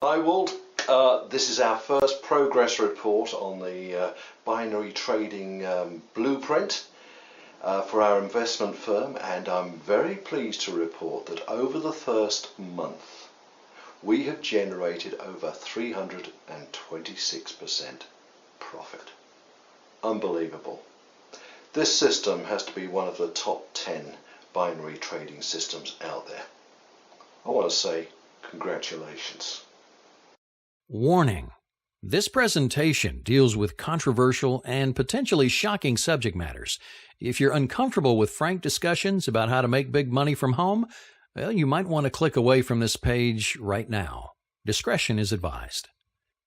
Hi Walt, this is our first progress report on the binary trading blueprint for our investment firm, and I'm very pleased to report that over the first month we have generated over 326% profit. Unbelievable. This system has to be one of the top 10 binary trading systems out there. I want to say congratulations. Warning: this presentation deals with controversial and potentially shocking subject matters. If you're uncomfortable with frank discussions about how to make big money from home, well, you might want to click away from this page right now. Discretion is advised.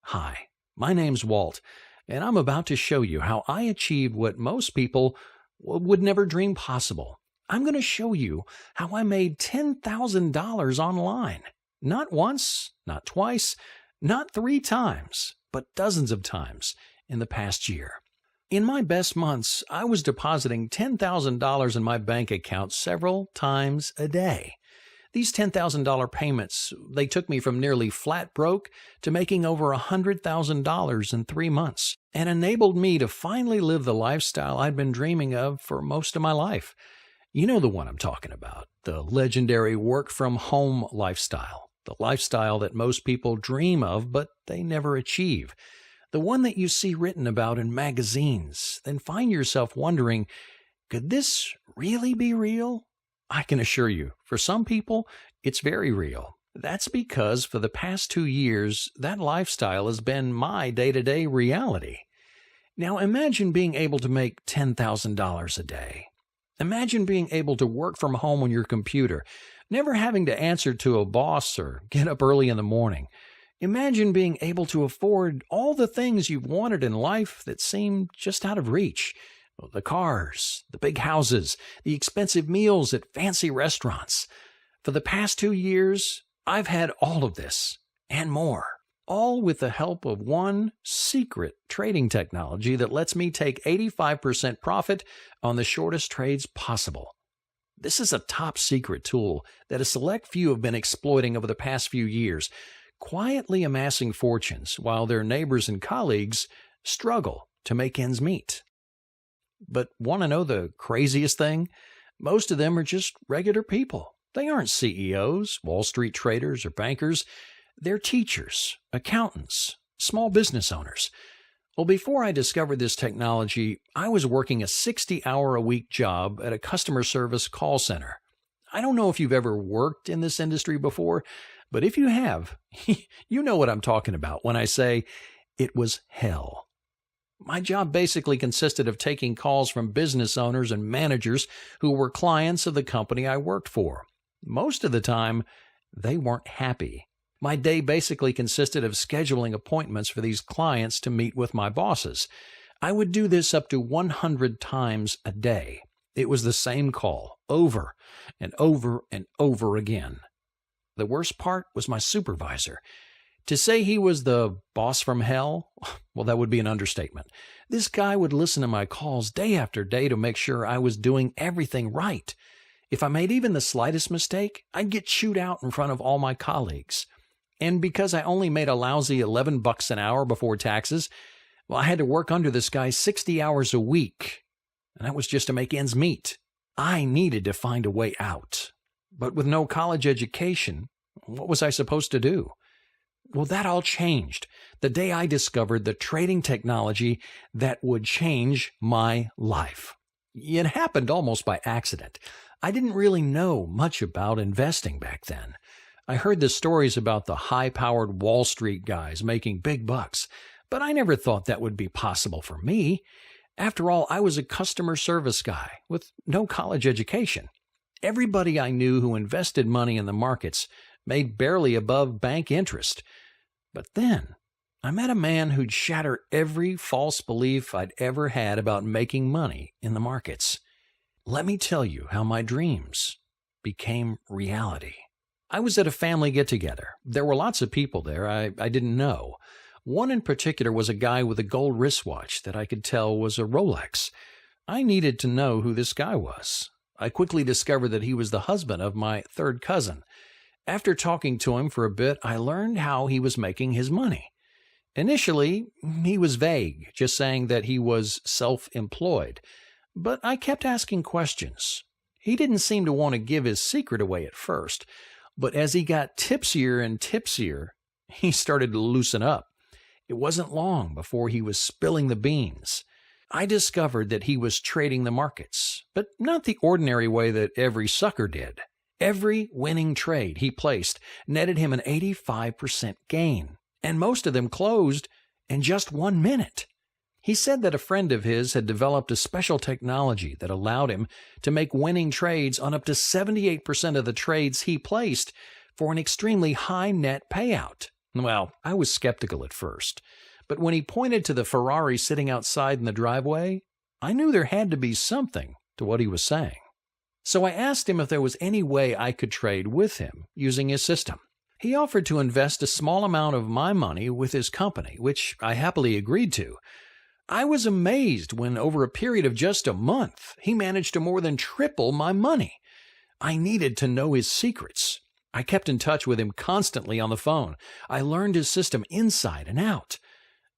Hi, my name's Walt, and I'm about to show you how I achieved what most people would never dream possible. I'm going to show you how I made $10,000 online. Not once, not twice, not 3 times, but dozens of times in the past year. In my best months, I was depositing $10,000 in my bank account several times a day. These $10,000 payments, they took me from nearly flat broke to making over $100,000 in 3 months, and enabled me to finally live the lifestyle I'd been dreaming of for most of my life. You know the one I'm talking about, the legendary work-from-home lifestyle. The lifestyle that most people dream of, but they never achieve. The one that you see written about in magazines, then find yourself wondering, could this really be real? I can assure you, for some people, it's very real. That's because for the past 2 years, that lifestyle has been my day-to-day reality. Now imagine being able to make $10,000 a day. Imagine being able to work from home on your computer, never having to answer to a boss or get up early in the morning. Imagine being able to afford all the things you've wanted in life that seem just out of reach. The cars, the big houses, the expensive meals at fancy restaurants. For the past 2 years, I've had all of this and more, all with the help of one secret trading technology that lets me take 85% profit on the shortest trades possible. This is a top secret tool that a select few have been exploiting over the past few years, quietly amassing fortunes while their neighbors and colleagues struggle to make ends meet. But want to know the craziest thing? Most of them are just regular people. They aren't CEOs, Wall Street traders, or bankers. They're teachers, accountants, small business owners. Well, before I discovered this technology, I was working a 60-hour-a-week job at a customer service call center. I don't know if you've ever worked in this industry before, but if you have, you know what I'm talking about when I say it was hell. My job basically consisted of taking calls from business owners and managers who were clients of the company I worked for. Most of the time, they weren't happy. My day basically consisted of scheduling appointments for these clients to meet with my bosses. I would do this up to 100 times a day. It was the same call, over and over and over again. The worst part was my supervisor. To say he was the boss from hell, well, that would be an understatement. This guy would listen to my calls day after day to make sure I was doing everything right. If I made even the slightest mistake, I'd get chewed out in front of all my colleagues. And because I only made a lousy $11 an hour before taxes, well, I had to work under this guy 60 hours a week. And that was just to make ends meet. I needed to find a way out. But with no college education, what was I supposed to do? Well, that all changed the day I discovered the trading technology that would change my life. It happened almost by accident. I didn't really know much about investing back then. I heard the stories about the high-powered Wall Street guys making big bucks, but I never thought that would be possible for me. After all, I was a customer service guy with no college education. Everybody I knew who invested money in the markets made barely above bank interest. But then I met a man who'd shatter every false belief I'd ever had about making money in the markets. Let me tell you how my dreams became reality. I was at a family get-together. There were lots of people there I didn't know. One in particular was a guy with a gold wristwatch that I could tell was a Rolex. I needed to know who this guy was. I quickly discovered that he was the husband of my third cousin. After talking to him for a bit, I learned how he was making his money. Initially, he was vague, just saying that he was self-employed. But I kept asking questions. He didn't seem to want to give his secret away at first, but as he got tipsier and tipsier, he started to loosen up. It wasn't long before he was spilling the beans. I discovered that he was trading the markets, but not the ordinary way that every sucker did. Every winning trade he placed netted him an 85% gain, and most of them closed in just 1 minute. He said that a friend of his had developed a special technology that allowed him to make winning trades on up to 78% of the trades he placed for an extremely high net payout. Well, I was skeptical at first, but when he pointed to the Ferrari sitting outside in the driveway, I knew there had to be something to what he was saying. So I asked him if there was any way I could trade with him using his system. He offered to invest a small amount of my money with his company, which I happily agreed to. I was amazed when, over a period of just a month, he managed to more than triple my money. I needed to know his secrets. I kept in touch with him constantly on the phone. I learned his system inside and out.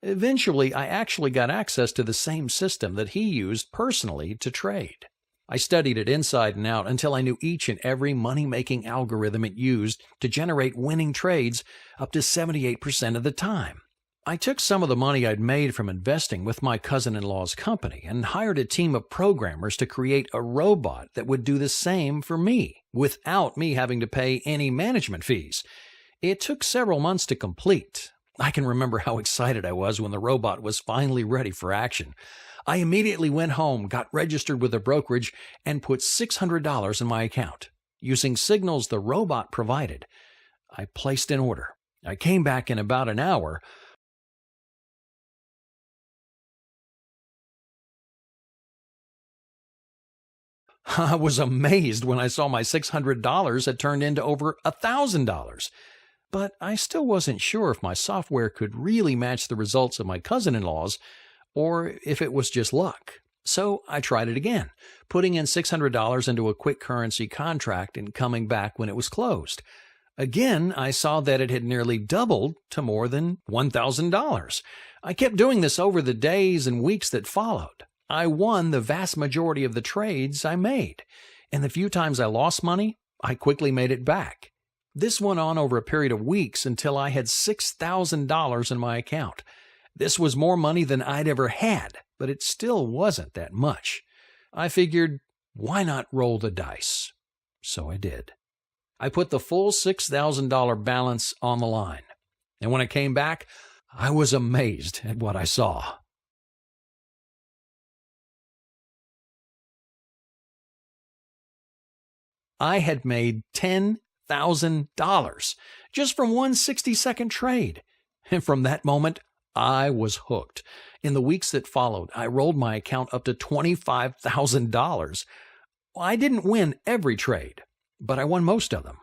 Eventually, I actually got access to the same system that he used personally to trade. I studied it inside and out until I knew each and every money-making algorithm it used to generate winning trades up to 78% of the time. I took some of the money I'd made from investing with my cousin-in-law's company and hired a team of programmers to create a robot that would do the same for me, without me having to pay any management fees. It took several months to complete. I can remember how excited I was when the robot was finally ready for action. I immediately went home, got registered with a brokerage, and put $600 in my account. Using signals the robot provided, I placed an order. I came back in about an hour. I was amazed when I saw my $600 had turned into over $1,000. But I still wasn't sure if my software could really match the results of my cousin-in-law's or if it was just luck. So I tried it again, putting in $600 into a quick currency contract and coming back when it was closed. Again, I saw that it had nearly doubled to more than $1,000. I kept doing this over the days and weeks that followed. I won the vast majority of the trades I made, and the few times I lost money, I quickly made it back. This went on over a period of weeks until I had $6,000 in my account. This was more money than I'd ever had, but it still wasn't that much. I figured, why not roll the dice? So I did. I put the full $6,000 balance on the line, and when I came back, I was amazed at what I saw. I had made $10,000 just from one 60-second trade. And from that moment, I was hooked. In the weeks that followed, I rolled my account up to $25,000. I didn't win every trade, but I won most of them.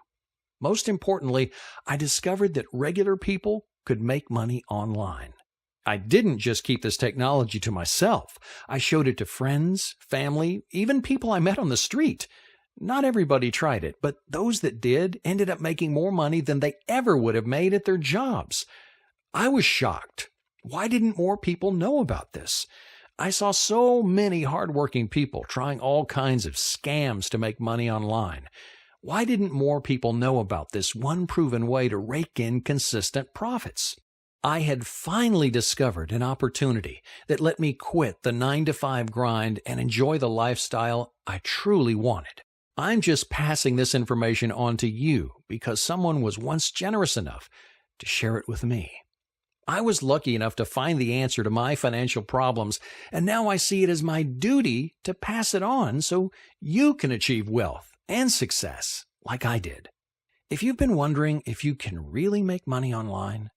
Most importantly, I discovered that regular people could make money online. I didn't just keep this technology to myself. I showed it to friends, family, even people I met on the street. Not everybody tried it, but those that did ended up making more money than they ever would have made at their jobs. I was shocked. Why didn't more people know about this? I saw so many hardworking people trying all kinds of scams to make money online. Why didn't more people know about this one proven way to rake in consistent profits? I had finally discovered an opportunity that let me quit the 9-to-5 grind and enjoy the lifestyle I truly wanted. I'm just passing this information on to you because someone was once generous enough to share it with me. I was lucky enough to find the answer to my financial problems, and now I see it as my duty to pass it on so you can achieve wealth and success like I did. If you've been wondering if you can really make money online,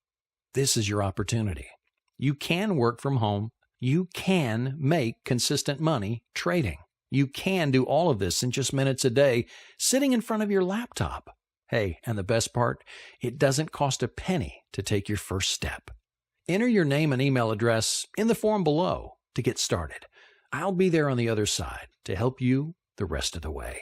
this is your opportunity. You can work from home. You can make consistent money trading. You can do all of this in just minutes a day, sitting in front of your laptop. Hey, and the best part, it doesn't cost a penny to take your first step. Enter your name and email address in the form below to get started. I'll be there on the other side to help you the rest of the way.